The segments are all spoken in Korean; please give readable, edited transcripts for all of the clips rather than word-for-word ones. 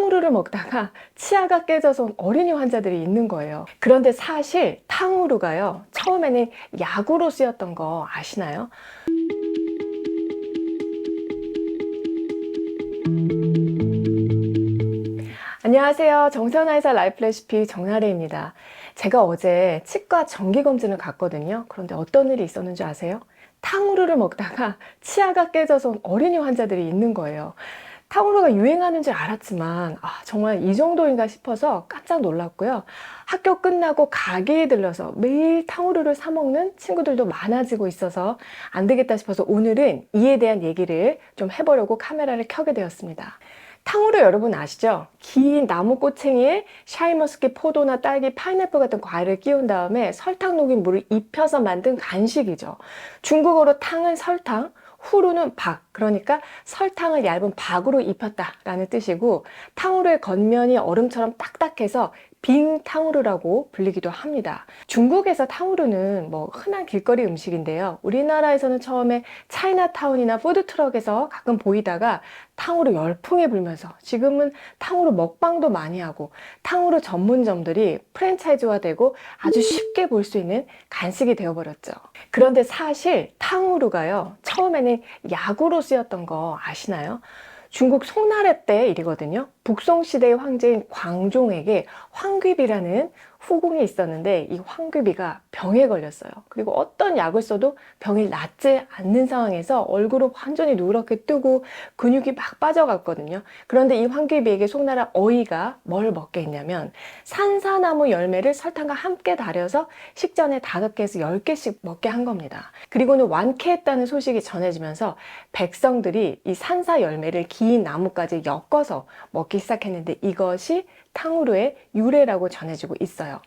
탕후루를 먹다가 치아가 깨져서 온 어린이 환자들이 있는 거예요. 그런데 사실 탕후루가요, 처음에는 약으로 쓰였던 거 아시나요? 안녕하세요. 정선아의사 라이프 레시피 정나래입니다. 제가 어제 치과 정기검진을 갔거든요. 그런데 어떤 일이 있었는지 아세요? 탕후루를 먹다가 치아가 깨져서 온 어린이 환자들이 있는 거예요. 탕후루가 유행하는 줄 알았지만 정말 이 정도인가 싶어서 깜짝 놀랐고요. 학교 끝나고 가게에 들러서 매일 탕후루를 사 먹는 친구들도 많아지고 있어서 안 되겠다 싶어서 오늘은 이에 대한 얘기를 좀 해보려고 카메라를 켜게 되었습니다. 탕후루 여러분 아시죠? 긴 나무 꼬챙이에 샤인머스켓, 포도나 딸기, 파인애플 같은 과일을 끼운 다음에 설탕 녹인 물을 입혀서 만든 간식이죠. 중국어로 탕은 설탕, 후루는 박, 그러니까 설탕을 얇은 박으로 입혔다라는 뜻이고, 탕후루의 겉면이 얼음처럼 딱딱해서 빙탕후루라고 불리기도 합니다. 중국에서 탕후루는 흔한 길거리 음식인데요. 우리나라에서는 처음에 차이나타운이나 푸드트럭에서 가끔 보이다가 탕후루 열풍이 불면서 지금은 탕후루 먹방도 많이 하고 탕후루 전문점들이 프랜차이즈화되고 아주 쉽게 볼 수 있는 간식이 되어버렸죠. 그런데 사실 탕후루가요, 처음에는 약으로 쓰였던 거 아시나요? 중국 송나라 때 일이거든요. 북송시대의 황제인 광종에게 황귀비라는 후궁이 있었는데 이 황귀비가 병에 걸렸어요. 그리고 어떤 약을 써도 병이 낫지 않는 상황에서 얼굴은 완전히 누렇게 뜨고 근육이 막 빠져갔거든요. 그런데 이 황귀비에게 송나라 어이가 뭘 먹게 했냐면 산사나무 열매를 설탕과 함께 달여서 식전에 5개에서 10개씩 먹게 한 겁니다. 그리고는 완쾌했다는 소식이 전해지면서 백성들이 이 산사 열매를 긴 나무까지 엮어서 먹기 시작했는데 이것이 탕후루의 유래라고 전해지고 있어요.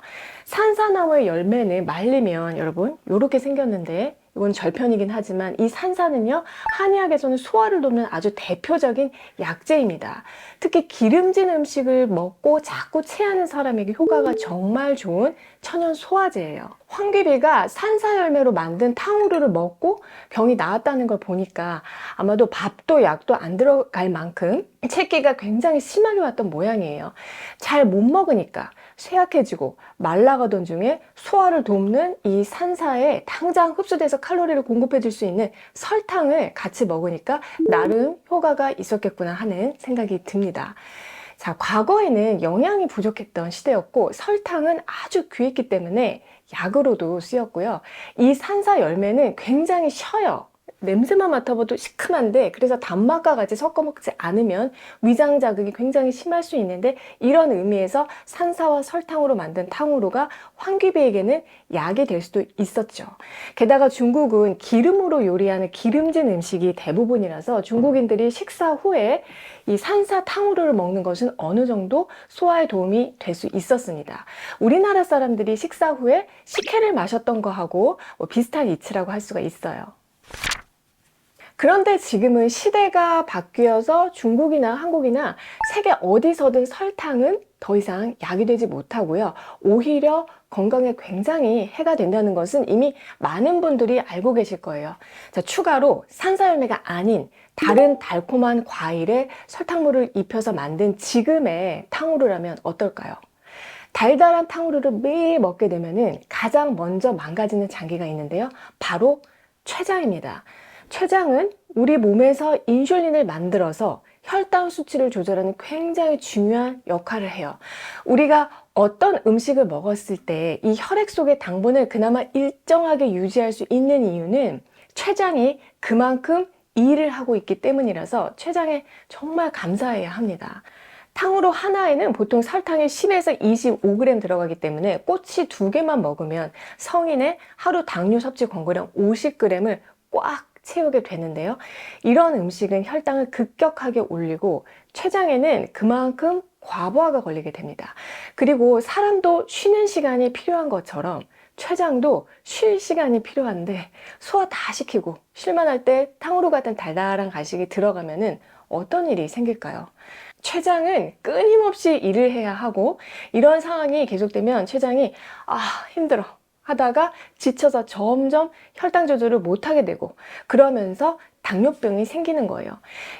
산사나무의 열매는 말리면 여러분 이렇게 생겼는데 이건 절편이긴 하지만 이 산사는요, 한의학에서는 소화를 돕는 아주 대표적인 약재입니다. 특히 기름진 음식을 먹고 자꾸 체하는 사람에게 효과가 정말 좋은 천연 소화제예요. 황귀비가 산사 열매로 만든 탕후루를 먹고 병이 나았다는 걸 보니까 아마도 밥도 약도 안 들어갈 만큼 체기가 굉장히 심하게 왔던 모양이에요. 잘 못 먹으니까 쇠약해지고 말라가던 중에 소화를 돕는 이 산사에 당장 흡수돼서 칼로리를 공급해 줄 수 있는 설탕을 같이 먹으니까 나름 효과가 있었겠구나 하는 생각이 듭니다. 자, 과거에는 영양이 부족했던 시대였고 설탕은 아주 귀했기 때문에 약으로도 쓰였고요. 이 산사 열매는 굉장히 셔요. 냄새만 맡아봐도 시큼한데 그래서 단맛과 같이 섞어 먹지 않으면 위장 자극이 굉장히 심할 수 있는데 이런 의미에서 산사와 설탕으로 만든 탕후루가 황귀비에게는 약이 될 수도 있었죠. 게다가 중국은 기름으로 요리하는 기름진 음식이 대부분이라서 중국인들이 식사 후에 이 산사 탕후루를 먹는 것은 어느 정도 소화에 도움이 될 수 있었습니다. 우리나라 사람들이 식사 후에 식혜를 마셨던 거하고 비슷한 이치라고 할 수가 있어요. 그런데 지금은 시대가 바뀌어서 중국이나 한국이나 세계 어디서든 설탕은 더 이상 약이 되지 못하고요. 오히려 건강에 굉장히 해가 된다는 것은 이미 많은 분들이 알고 계실 거예요. 자, 추가로 산사열매가 아닌 다른 달콤한 과일에 설탕물을 입혀서 만든 지금의 탕후루라면 어떨까요? 달달한 탕후루를 매일 먹게 되면은 가장 먼저 망가지는 장기가 있는데요. 바로 췌장입니다. 췌장은 우리 몸에서 인슐린을 만들어서 혈당 수치를 조절하는 굉장히 중요한 역할을 해요. 우리가 어떤 음식을 먹었을 때 이 혈액 속의 당분을 그나마 일정하게 유지할 수 있는 이유는 췌장이 그만큼 일을 하고 있기 때문이라서 췌장에 정말 감사해야 합니다. 탕후루 하나에는 보통 설탕이 10에서 25g 들어가기 때문에 꼬치 2개만 먹으면 성인의 하루 당뇨 섭취 권고량 50g을 꽉 채우게 되는데요. 이런 음식은 혈당을 급격하게 올리고 췌장에는 그만큼 과부하가 걸리게 됩니다. 그리고 사람도 쉬는 시간이 필요한 것처럼 췌장도 쉴 시간이 필요한데 소화 다 시키고 쉴만 할 때 탕후루 같은 달달한 간식이 들어가면은 어떤 일이 생길까요? 췌장은 끊임없이 일을 해야 하고 이런 상황이 계속되면 췌장이 힘들어 하다가 지쳐서 점점 혈당 조절을 못하게 되고 그러면서 당뇨병이 생기는 거예요.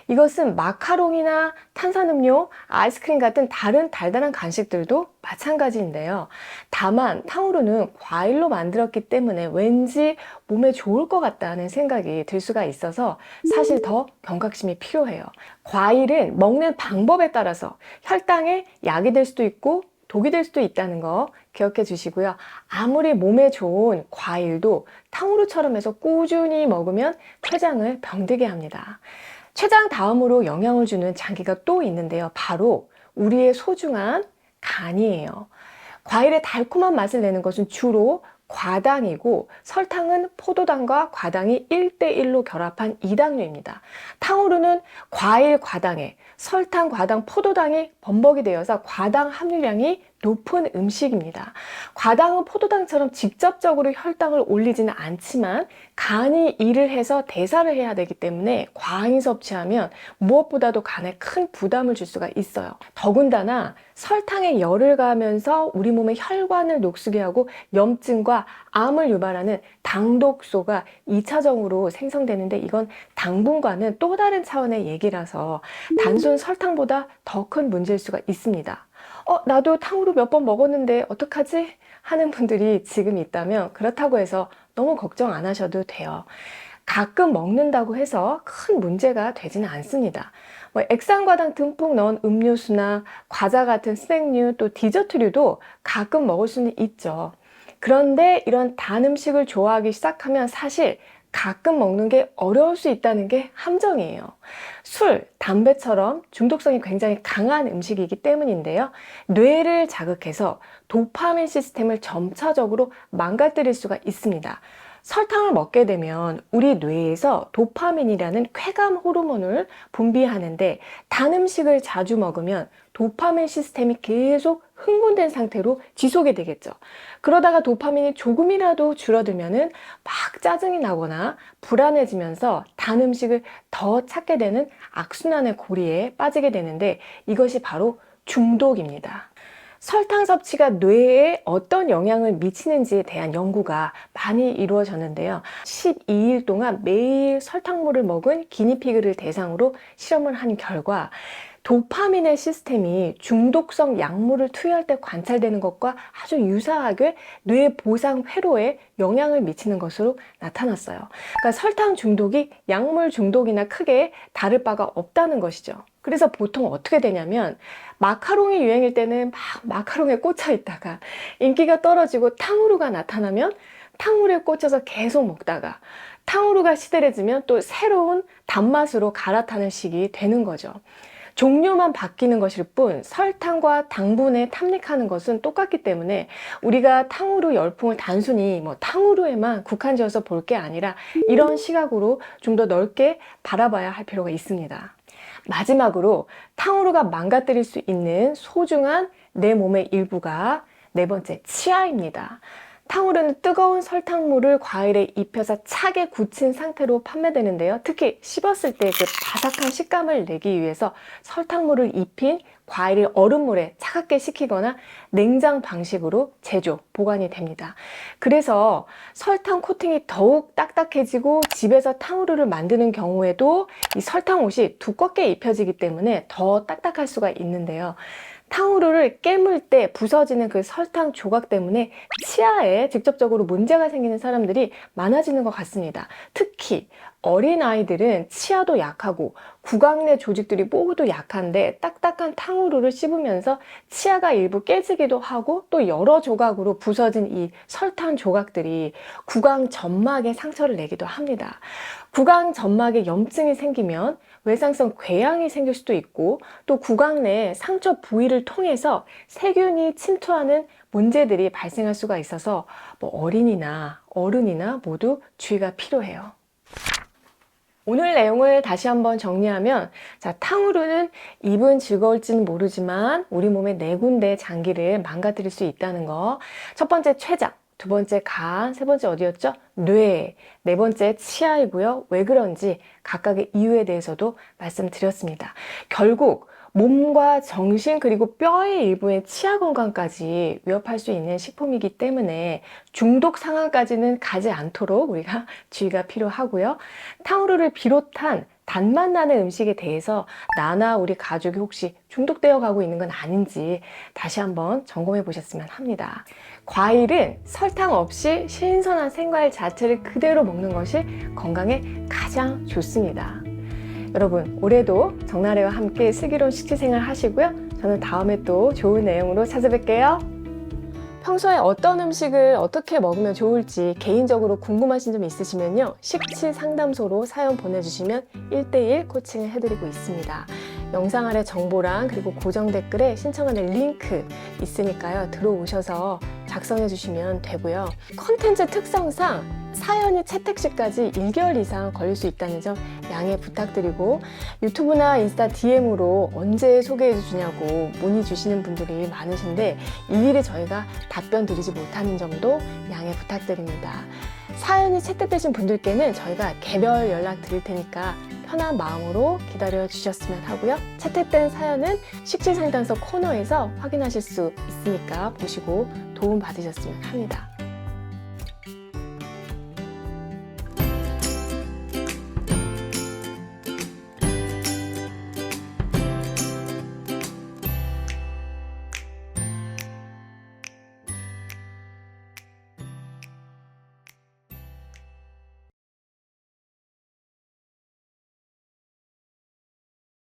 이것은 마카롱이나 탄산음료, 아이스크림 같은 다른 달달한 간식들도 마찬가지인데요. 다만 탕후루는 과일로 만들었기 때문에 왠지 몸에 좋을 것 같다는 생각이 들 수가 있어서 사실 더 경각심이 필요해요. 과일은 먹는 방법에 따라서 혈당에 약이 될 수도 있고 독이 될 수도 있다는 거 기억해 주시고요. 아무리 몸에 좋은 과일도 탕후루처럼 해서 꾸준히 먹으면 췌장을 병들게 합니다. 췌장 다음으로 영향을 주는 장기가 또 있는데요. 바로 우리의 소중한 간이에요. 과일의 달콤한 맛을 내는 것은 주로 과당이고 설탕은 포도당과 과당이 1대1로 결합한 이당류입니다. 탕후루는 과일 과당에 설탕, 과당, 포도당이 범벅이 되어서 과당 함유량이 높은 음식입니다. 과당은 포도당처럼 직접적으로 혈당을 올리지는 않지만 간이 일을 해서 대사를 해야 되기 때문에 과잉 섭취하면 무엇보다도 간에 큰 부담을 줄 수가 있어요. 더군다나 설탕에 열을 가하면서 우리 몸의 혈관을 녹슬게 하고 염증과 암을 유발하는 당독소가 2차적으로 생성되는데 이건 당분과는 또 다른 차원의 얘기라서 단순 설탕보다 더 큰 문제일 수가 있습니다. 나도 탕후루 몇 번 먹었는데 어떡하지? 하는 분들이 지금 있다면 그렇다고 해서 너무 걱정 안 하셔도 돼요. 가끔 먹는다고 해서 큰 문제가 되지는 않습니다. 액상과당 듬뿍 넣은 음료수나 과자 같은 스낵류 또 디저트류도 가끔 먹을 수는 있죠. 그런데 이런 단 음식을 좋아하기 시작하면 사실 가끔 먹는 게 어려울 수 있다는 게 함정이에요. 술, 담배처럼 중독성이 굉장히 강한 음식이기 때문인데요. 뇌를 자극해서 도파민 시스템을 점차적으로 망가뜨릴 수가 있습니다. 설탕을 먹게 되면 우리 뇌에서 도파민이라는 쾌감 호르몬을 분비하는데 단 음식을 자주 먹으면 도파민 시스템이 계속 흥분된 상태로 지속이 되겠죠. 그러다가 도파민이 조금이라도 줄어들면은 막 짜증이 나거나 불안해지면서 단 음식을 더 찾게 되는 악순환의 고리에 빠지게 되는데 이것이 바로 중독입니다. 설탕 섭취가 뇌에 어떤 영향을 미치는지에 대한 연구가 많이 이루어졌는데요. 12일 동안 매일 설탕물을 먹은 기니피그를 대상으로 실험을 한 결과 도파민의 시스템이 중독성 약물을 투여할 때 관찰되는 것과 아주 유사하게 뇌 보상 회로에 영향을 미치는 것으로 나타났어요. 그러니까 설탕 중독이 약물 중독이나 크게 다를 바가 없다는 것이죠. 그래서 보통 어떻게 되냐면 마카롱이 유행일 때는 막 마카롱에 꽂혀 있다가 인기가 떨어지고 탕후루가 나타나면 탕후루에 꽂혀서 계속 먹다가 탕후루가 시들해지면 또 새로운 단맛으로 갈아타는 식이 되는 거죠. 종류만 바뀌는 것일 뿐 설탕과 당분에 탐닉하는 것은 똑같기 때문에 우리가 탕후루 열풍을 단순히 탕후루에만 국한지어서 볼 게 아니라 이런 시각으로 좀 더 넓게 바라봐야 할 필요가 있습니다. 마지막으로 탕후루가 망가뜨릴 수 있는 소중한 내 몸의 일부가 네 번째 치아입니다. 탕후루는 뜨거운 설탕물을 과일에 입혀서 차게 굳힌 상태로 판매되는데요. 특히 씹었을 때 그 바삭한 식감을 내기 위해서 설탕물을 입힌 과일을 얼음물에 차갑게 식히거나 냉장 방식으로 제조, 보관이 됩니다. 그래서 설탕 코팅이 더욱 딱딱해지고 집에서 탕후루를 만드는 경우에도 이 설탕옷이 두껍게 입혀지기 때문에 더 딱딱할 수가 있는데요. 탕후루를 깨물 때 부서지는 그 설탕 조각 때문에 치아에 직접적으로 문제가 생기는 사람들이 많아지는 것 같습니다. 특히 어린아이들은 치아도 약하고 구강 내 조직들이 모두 약한데 딱딱한 탕후루를 씹으면서 치아가 일부 깨지기도 하고 또 여러 조각으로 부서진 이 설탕 조각들이 구강 점막에 상처를 내기도 합니다. 구강 점막에 염증이 생기면 외상성 궤양이 생길 수도 있고 또 구강 내 상처 부위를 통해서 세균이 침투하는 문제들이 발생할 수가 있어서 어린이나 어른이나 모두 주의가 필요해요. 오늘 내용을 다시 한번 정리하면 탕후루는 입은 즐거울지는 모르지만 우리 몸의 네 군데 장기를 망가뜨릴 수 있다는 거. 첫 번째 췌장, 두 번째 간, 세 번째 어디였죠? 뇌, 네 번째 치아이고요. 왜 그런지 각각의 이유에 대해서도 말씀드렸습니다. 결국 몸과 정신 그리고 뼈의 일부의 치아 건강까지 위협할 수 있는 식품이기 때문에 중독 상황까지는 가지 않도록 우리가 주의가 필요하고요. 탕후루를 비롯한 단맛 나는 음식에 대해서 나나 우리 가족이 혹시 중독되어 가고 있는 건 아닌지 다시 한번 점검해 보셨으면 합니다. 과일은 설탕 없이 신선한 생과일 자체를 그대로 먹는 것이 건강에 가장 좋습니다. 여러분, 올해도 정나래와 함께 슬기로운 식취생활 하시고요. 저는 다음에 또 좋은 내용으로 찾아뵐게요. 평소에 어떤 음식을 어떻게 먹으면 좋을지 개인적으로 궁금하신 점 있으시면요. 식치 상담소로 사연 보내주시면 1:1 코칭을 해드리고 있습니다. 영상 아래 정보랑 그리고 고정 댓글에 신청하는 링크 있으니까요. 들어오셔서 작성해 주시면 되고요. 컨텐츠 특성상 사연이 채택 시까지 1개월 이상 걸릴 수 있다는 점 양해 부탁드리고, 유튜브나 인스타 DM으로 언제 소개해 주냐고 문의 주시는 분들이 많으신데 일일이 저희가 답변 드리지 못하는 점도 양해 부탁드립니다. 사연이 채택되신 분들께는 저희가 개별 연락 드릴 테니까 편한 마음으로 기다려 주셨으면 하고요. 채택된 사연은 식취상담소 코너에서 확인하실 수 있으니까 보시고 도움 받으셨으면 합니다.